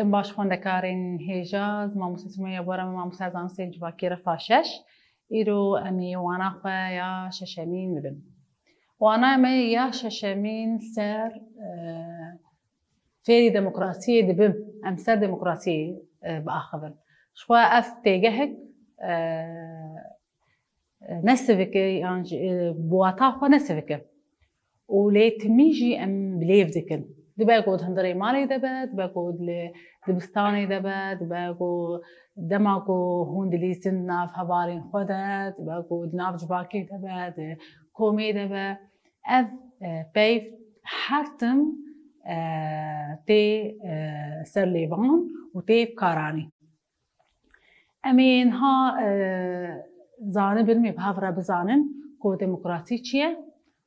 روژتون باش خوندکارین هیجاز ماموسیتون بارم ماموس از آن سنج باکیر فاشش ایرو امی وانا خو یا ششمین ببن وانا امی یا ششمین سر فيري ديمقراطية دبم أمثال ديمقراطية بآخر شو أف تجاهك نسفك يعني بواطا خو نسفك ولي تميجي أم بليف ذكر دبا قود هندري مالي دبا قود لدبستاني دبا قود دماغو هون دليسن ناف هبارين خدا دبا قود ناف جباكي دبا كومي دبا أف بيف حرتم تي سرليفان وتي بكاراني امين ها زانه برمي بهافرا بزانن كو ديمقراطي چيه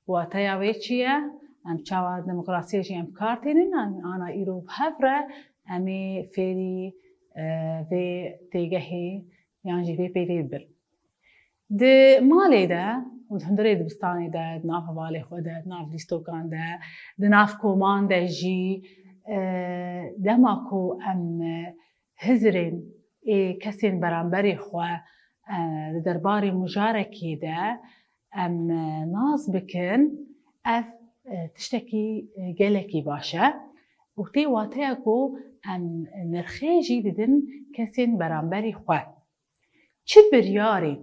و تياوي چيه ام چاوا ديمقراطي چيه ام كارتينن انا ايرو بهافرا امي فيري في تيجهي يعني في بيري بر د مالي ده وهندري دبستاني ده ناف بالي خدا ناف ديستوكان ده ناف كومان ده جي دماكو ام هزرين كسين برانبري خو درباري مجاركي ده ام ناس بكن اف تشتكي جلكي باشا وتي واتيكو ام نرخيجي ددن كسين برانبري خو چبرياري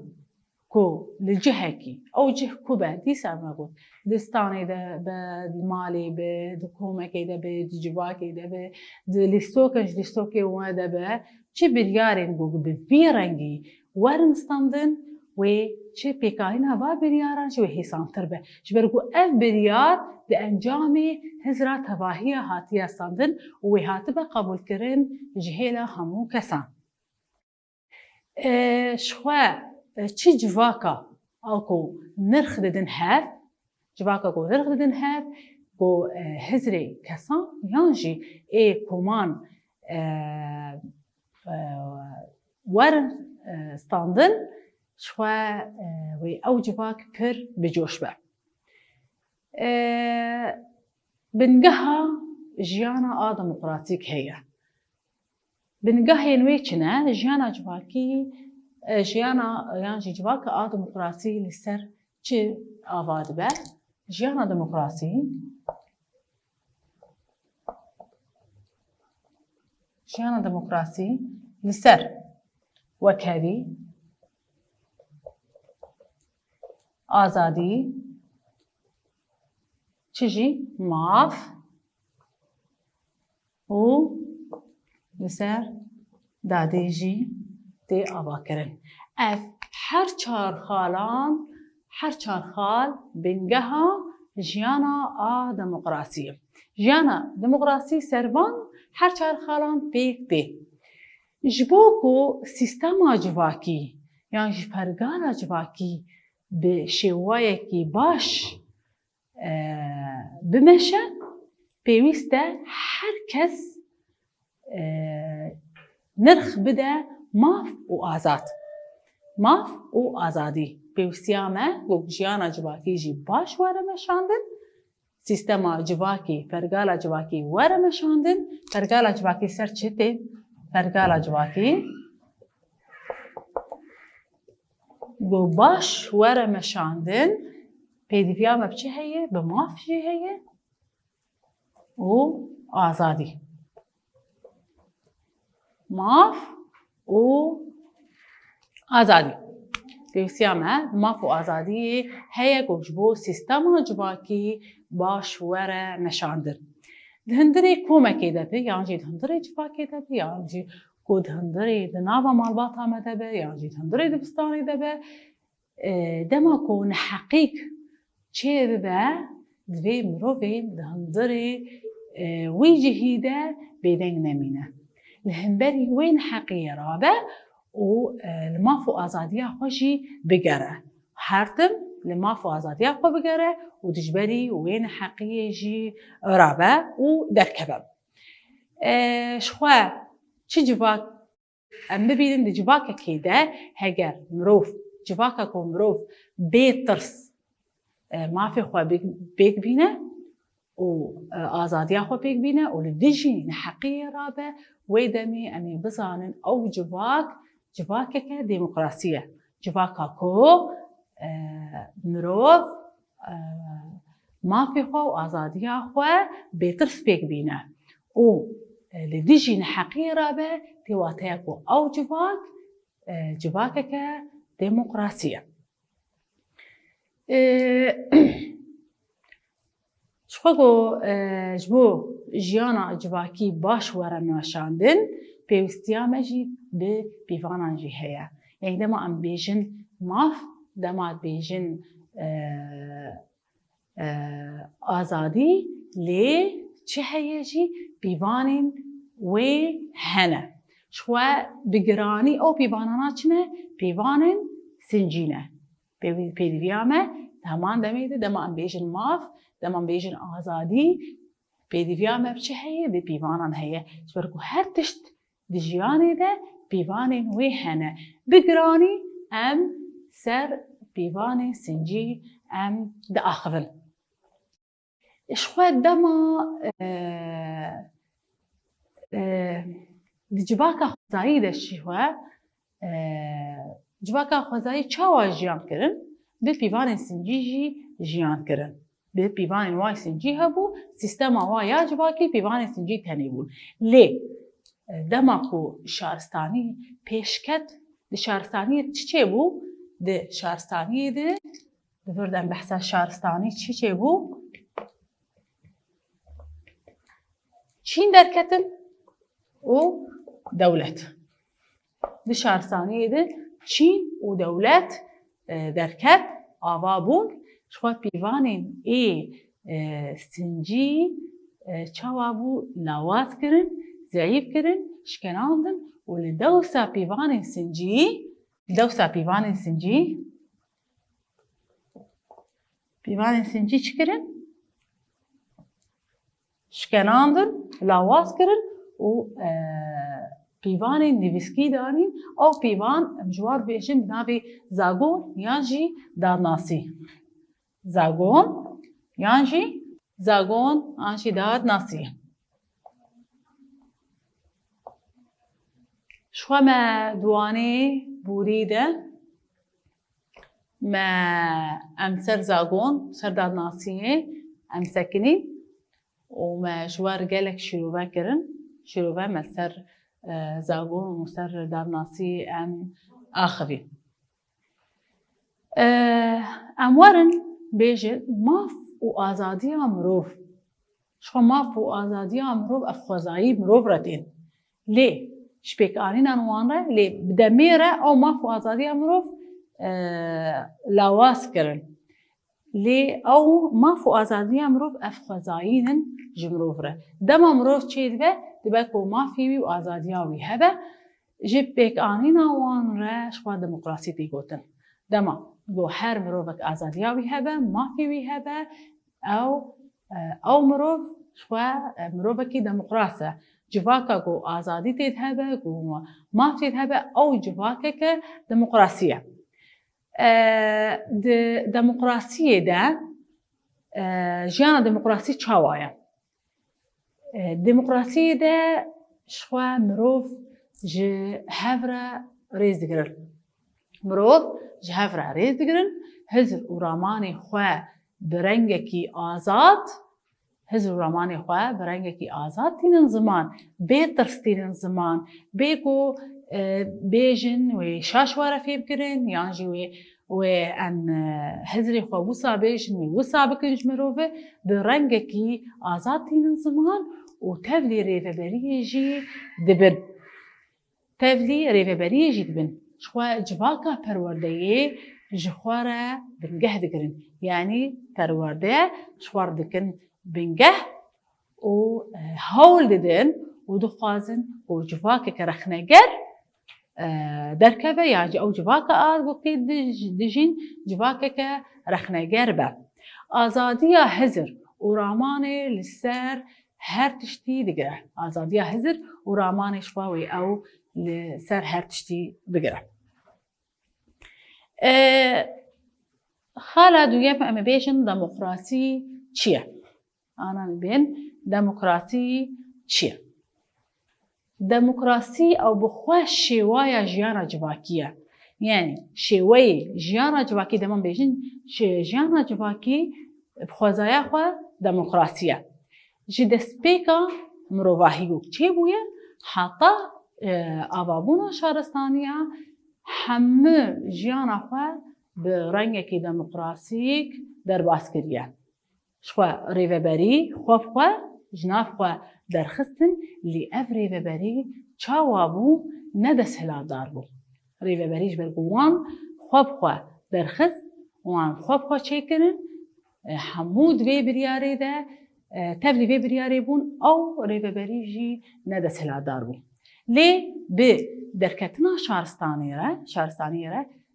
كو لجهكي أو جه كوبا دي سامعون دستاني ده بالمالي بدكومكي ده بدجواكي ده بدلستوكش لستوكي وده به چه بريارين بوج بفيرنجي ورمستاندن و چه بيكاين هوا برياران شو هي سانتر به شبرقو اف بريار لانجامي هزرا تواهي هاتيا ساندن و هاتبه قبول كرن جهيلا همو كسان شخوا چی جواکا آکو نرخ دادن هف جواکا کو نرخ دادن هف کو هزری کسان یانجی ای کمان ور استاندن شوا وی او جواک پر بجوش با بنجها جیانا ديمقراطيك هي بنجها ينويتشنا جیانا جواکی جیانا یعنی جواک ديمقراطي لسر چه آواد به جیانا ديمقراطي لسر وكبي آزادي چجي معاف و لسر داديجي دي آواکرن اف هر چار خال بنگها جیانا ديمقراطي جیانا ديمقراطي سروان هر چار خالان پیک دی جبوكو سيستما جواكي يعني جبرگالا جواكي بشوايكي باش بمشى بيويسته هر كس نرخ بده ماف و آزادی پیوستیامه و جیانا جواکی جی باش واره مشاندن سیستما جواکی پرگالا جواکی واره مشاندن پرگالا جواکی سر چته پرگالا جواکی و باش واره مشاندن پیدیفیامه بچه هیه بماف جی هیه و آزادی ماف و آزادی پیوستیامه ماف و آزادی هیه گوشبو سیستما جواکی باش وره نشاندن دهندری کومکی دبی یعنی دهندری جواکی دبی یعنی کو دهندری دناوا مالبات آمده به یعنی دهندری دبستانی دبی دما کو نحقیق چه ببه دوی مروفین دهندری وی جهیده بیدنگ نمینه لهنبري وين حقيقة رابع والمافو آزادية خوشي بقرة هرتم المافو آزادية خو بقرة ودجبري وين حقيقة جي رابع ودركبه شخوا چي جواك ام ببينن دي جواكا كيدا هجر مروف جواكا كو مروف بيترس مافي خوا بيك بينه و آزادیا خو پیک بینه و لدیجی نحقی رابه و دمی امی بزانن او جواک که دموکراسیه جواکا کو مروف مافی خو و آزادیا خو بیترس پیک بینه و لدیجی نحقی رابه تیواتیا کو او جواک که دموکراسیه شخوگو جبو جیانا جواکی باش وره نوشاندن پیوستیا مجی به پیوانان جی هیا یعنی دما ام بیجن ماف دما بیجن آزادی لی چه هیا جی پیوانین وی هنه شخوا بگرانی او پیوانانا چنه پیوانین سنجینه پیدویامه همان دمیده دما ام بیجن ماف دمان بیجن آزادی پیدویامه بچه هیه به پیوانان هیه چبرکو هر تشت دی جیانه ده پیوانین وی هنه بگرانی ام سر پیوان سنجی ام ده آخفن اشخواه دما دی جواکا خوزایی ده شیوه جواکا خوزایی چاوا جیان کرن به پیوان سنجی جی جیان کرن به پیوان وای سنجی هبو سیستم وای جواکی پیوان سنجی تنی بون لی دماکو شارستانی پیشکت د شارستانی چی بو د شارستانی ده بردن بحث شارستانی چی بو چین درکتن و دولت د شارستانی ده چین و دولت درکت آوا بون شخواه پیوانین ای سنجی چاوابو لاواز کرن ضعیف کرن شکناندن و لدوسا پیوانین سنجی چی کرن؟ شکناندن لاواز کرن و پیوان نویسکی داریم او پیوان مجوار بیشن بنابی زاگون یانجی دادناسی زاگون یانجی دادناسی شو ما دواني بوريده ما ام سر زاگون سر دادناسیه ام سکنی وما جوار قالك شروبا كرن شروبا ما سر زاگون و سر دادناسی ام آخوی اموارن بیجن ماف و آزادی مروف شو ماف و آزادی مروف افخوزایی مروف رتين ليه شبيك آنينا نوانره لي بدميره او ماف و آزادی مروف لاواس كرن لي او ماف و آزادی مروف افخوزایین جمروف ره دما مروف چید به دبکو مافیوی و آزادیاوی هبه جب بیک آنینا وان ره شخوا دموکراسی تی گوتن دما گو هر مروفک آزادیاوی هبه مافیوی هبه او مروف شخوا مروفکی دموکراسه جواکا گو آزادی تید هبه گو ماف تید هبه او جواکا که دموکراسیه دموکراسیه ده جیانا دموکراسی چاوایه دموکراسی ده شخوا مروف جه هفره ریز دگرن مروف جه هفره ریز دگرن هزر و رامانی خواه برنگکی آزاد هزر و رامانی خواه برنگکی آزاد تینن زمان بیترس تینن زمان بیگو بیجن و شاشواره فیب کرن یانجی و ام هزری خواه وصا بیجن و وصا بکنج مروفه برنگکی آزاد تینن زمان و تفلی ریفبریه جی دبن شخوا جواکا پروردهی جخواره بنگه دگرن یعنی پرورده شوار دکن بنگه و هول ددن و دخوازن و جواکا کرخنگر درکبه یعنی او جواکا آد وقتی دجین جواکا کرخنگر به آزادی هزر و رامان لسر هر تشتی دگره آزادی هزر و رامان شواوی او لسر هر تشتی بگره خاله دویه اما بیشن دموکراسی چیه؟ ana bibên demokrasî çi ye? Demokrasî ew bi xwe şêwaya jiyana civakî ye. Yani şêweyê jiyana civakî deman bêjin jiyana civakî bi xwezaya xwe demokrasî ye. Ji destpêka mirovahî bû. Çêbûye? Heta avabûna şaristaniya hemû jiyana xwe bi rengekî demokrasîk derbas kiriye. Ji xwe rêveberî xwe bi xwe ji nav xwe derxistin lê ev rêveberî çawa bû ne desthilatdar bû. Rêveberî ji ber ku wan xwe bi xwe derxist, wan xwe bi xwe çêkirin, hemû di vê biryarê de tev li vê biryarê bûn ew rêveberî jî ne desthilatdar bû. Lê bi derketina şaristaniyê re bi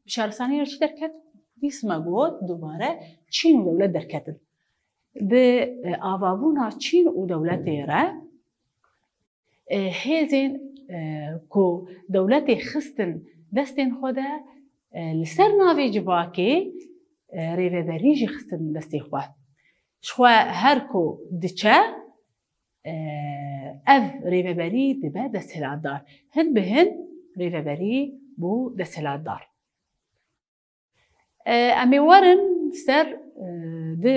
şaristaniyê re çi derket? Dîsme got dubare Çîn û dewlet derketin. Bi avabûna Çîn û dewletê re hêzên ku dewletê xistin destên xwe de li ser navê civakê rêveberî jî xistin destê xwe. Ji xwe her ku diçe ev rêveberî dibe desthilatdar. Hin bi hin rêveberî bû desthilatdar. Em ê werin ser di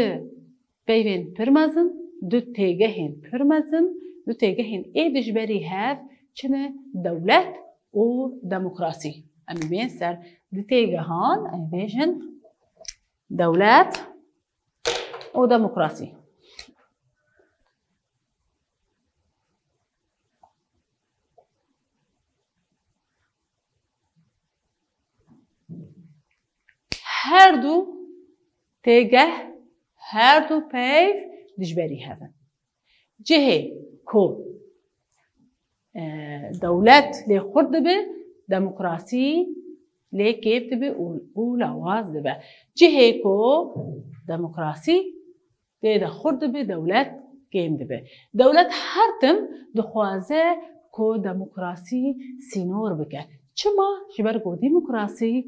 peyvên pir mezin, du têgehên pir mezin, du têgehên êdî ji berî hev çine dewlet û demokrasî. Em ê bên ser di têgehan em ê bêjin dewlet û demokrasî. Her du têgeh, her du peyv dijberî hevin. Cihê ku dewlet lê xurt dibe, demokrasî lê kêf dibe û lawaz dibe. Cihê ku demokrasî lê de xurt dibe, dewlet kêm dibe. Dewlet her tim dixwaze ku demokrasî sînor bike. Çima? Ji ber ku demokrasî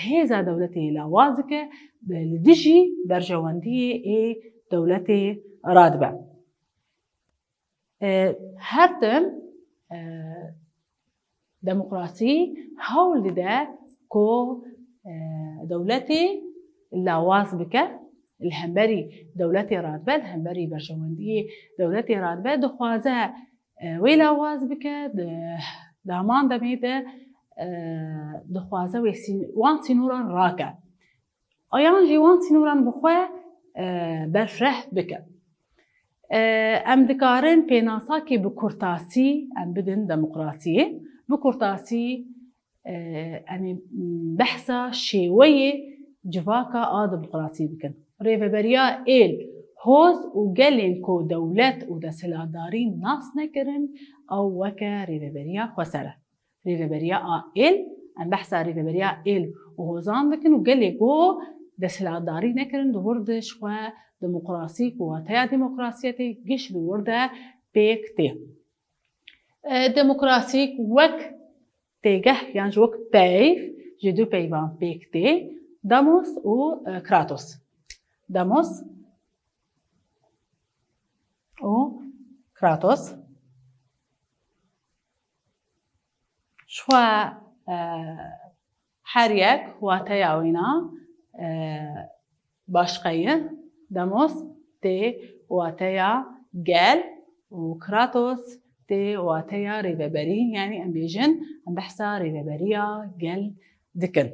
hêza dewletê lawaz dike, li dijî berjewendiyê ê dewletê radibe. Her tim demokrasî hewl dide ku dewletê lawaz bike, li hemberî dewletê radibe, li hemberî berjewendiyê dewletê radibe, dixwaze wê lawaz bike, di heman demê de dixwaze wan sînoran rake. Yan jî wan sînoran bi xwe berfireh bike. Em dikarin pênasakê bi kurtasî em bidin demokrasiyê. Bi kurtasî em ê behsa şêweyê civaka a demokrasî bikin. Rêveberiya êl, hoz û gelên ku dewlet û desthilatdarî nas nekirin, ew weke rêveberiya xweser e. Rêveberiya a êl, em behsa rêveberiya êl û hozan dikin û gelê ku desthilatdarî nekirin li wir de ji xwe demokrasî ku wateya demokrasiyetê giş li wir de pêk tê. Demokrasîk wek têgeh yan ji wek peyv ji du peyvan pêk tê, demos û kratos. Demos û kratos. Ji xwe her yek wateya wî na başqeyî. Demos tê wateya gel û kratos tê wateya rêveberî, yani em bêjin em behsa rêveberiya gel dikin.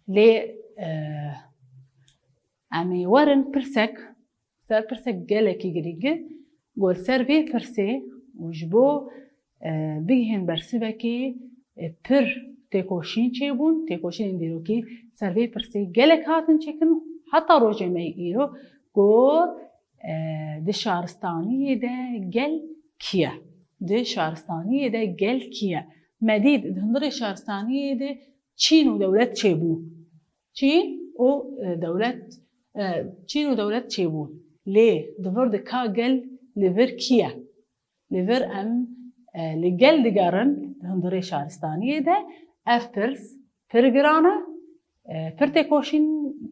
Lê em ê werin pirsek, ser pirsek gelekî girîngî, gol ser vê pirsê û ji bo bigihên bersivekê pir têkoşîn çêbûn, têkoşînên dîrokî ser vê pirsê gelek hatin çêkirin, heta rojê me îro got di şaristaniyê de gel kî ye? Di şaristaniyê de gel kî ye? Me dît di hundirê şaristaniyê de Çîn û dewlet çêbûn. Çîn û dewlet çêbûn. Lê di vir de ka gel li vir kî ye? Li vir em li gel digerin di hundirê şaristaniyê de ev pirs pir giran e, pir têkoşîn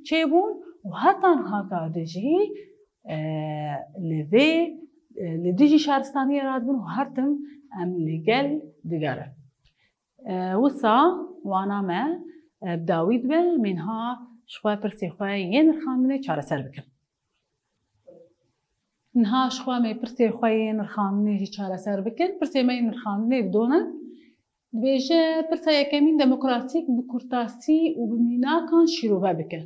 çêbûn û heta haka de jî لێ li dijî şaristaniyê radibin û her tim em li gel digerin. Wisa wana me bi dawî dibe mênha ji xwe pirsê xwe yên nirxandinê çareser bikin. Niha ji xwe me pirsê xwe yên nirxandinê jî çareser bikin, pirsê me yên nirxandinê bidonin, dibêje pirsa yekemîn demokratîk bi kurtasî û bi mînakan şîrove bikin.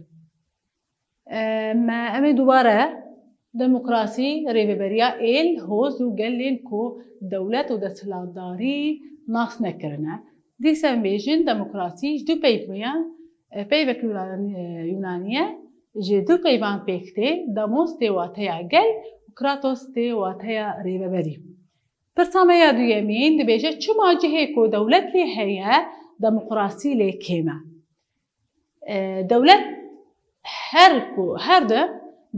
Em ê dubare demokrasî, rêveberiya êl, hoz û gelên ku dewlet û desthilatdarî nas nekirine. Dîsa em bêjin demokrasî ji du peyvên peyvek Yûnaniye ji du peyvan pêk tê, demos tê wateya gel û kratos tê wateya rêveberî. Pirsa me ya duyemîn dibêje çima cihê ku dewlet lê heye, demokrasî lê kêm e. Dewlet her dem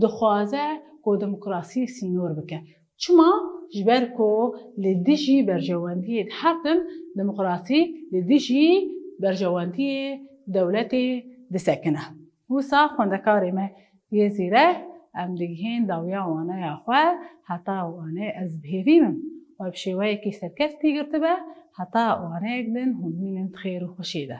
dixwaze ku demokrasî sînor bike. Çima ji ber ku li dijî berjewendiyê her tim demokrasî li dijî berjewendiyê dewletê disekine. Wisa xwendekarê me yê zîrek em digihên dawiya waneya xwe heta wanê ez bihêvî me û bi şêweyekî serkeftî girtibe heta waneyek din hûn bînin xêr û xweşî de.